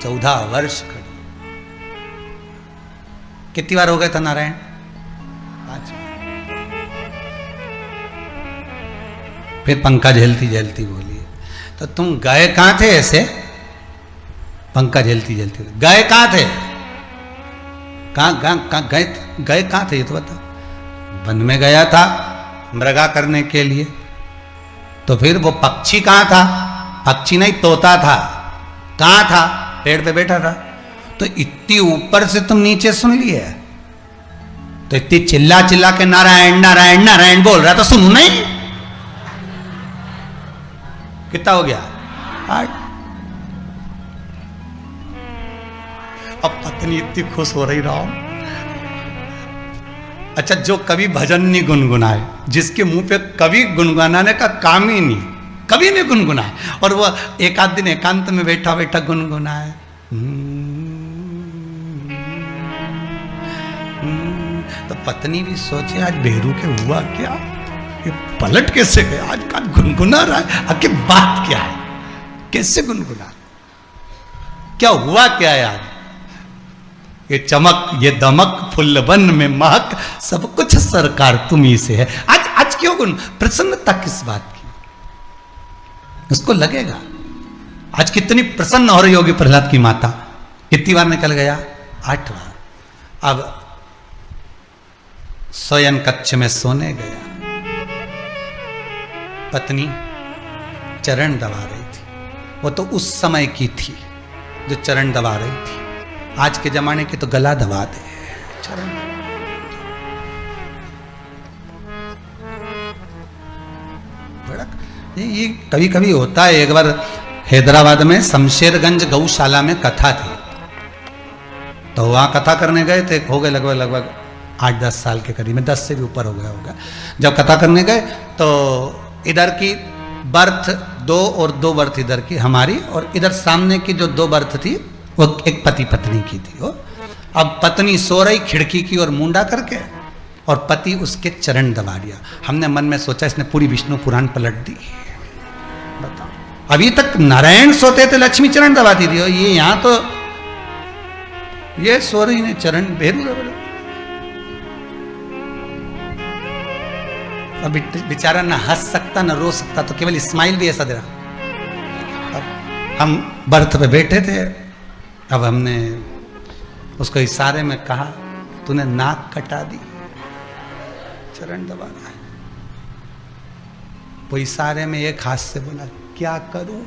14 वर्ष खड़ी। कितनी बार हो गए था नारायण? 5 बार। फिर पंखा झेलती झेलती बोली, तो तुम गए कहां थे ऐसे? पंखा झेलती झेलती, गए कहां थे? कहां गए कहां थे ये तो बताओ। वन में गया था मृगा करने के लिए। तो फिर वो पक्षी कहां था? पक्षी नहीं, तोता था। कहां था? पेड़ पे बैठा था। तो इतनी ऊपर से तुम नीचे सुन लिए, तो इतनी चिल्ला चिल्ला के नारायण नारायण नारायण बोल रहा, तो सुनू नहीं? कितना हो गया? 8। अब पत्नी इतनी खुश हो रही राम। अच्छा, जो कभी भजन नहीं गुनगुनाए, जिसके मुंह पे कभी गुनगुनाने का काम ही नहीं, कभी नहीं गुनगुनाए, और वो एक आध दिन एकांत में बैठा बैठा गुनगुनाए, तो पत्नी भी सोचे आज बेरू के हुआ क्या, ये पलट कैसे गया, आज का गुनगुना रहा है, आखिर बात क्या है, कैसे गुनगुना, क्या हुआ क्या है आज? ये चमक ये दमक फुल्लवन में महक सब कुछ सरकार तुम्ही से है। आज क्यों प्रसन्नता किस बात की? उसको लगेगा आज कितनी प्रसन्न हो रही होगी प्रहलाद की माता। कितनी बार निकल गया? 8 बार। अब शयन कक्ष में सोने गया, पत्नी चरण दबा रही थी। वो तो उस समय की थी जो चरण दबा रही थी, आज के जमाने की तो गला दबा दे चरण। ये कभी कभी होता है। एक बार हैदराबाद में शमशेरगंज गौशाला में कथा थी, तो वहां कथा करने गए थे। हो गए लगभग 8-10 साल के करीब में, 10 से भी ऊपर हो गया होगा। जब कथा करने गए तो इधर की बर्थ 2 और 2 बर्थ इधर की हमारी, और इधर सामने की जो 2 बर्थ थी वो एक पति पत्नी की थी। वो अब पत्नी सो रही खिड़की की ओर मुंडा करके, और पति उसके चरण दबा दिया। हमने मन में सोचा इसने पूरी विष्णु पुराण पलट दी। बताओ, अभी तक नारायण सोते थे लक्ष्मी चरण दबाती थी, और ये यहां तो ये सो रही ने चरण भेरू। अब बेचारा ना हंस सकता ना रो सकता, तो केवल स्माइल भी ऐसा दे रहा। अब हम बर्थ पे बैठे थे, अब हमने उसको इशारे में कहा तूने नाक कटा दी, चरण दबा रहा है। वो इशारे में एक हाथ से बोला क्या करूं,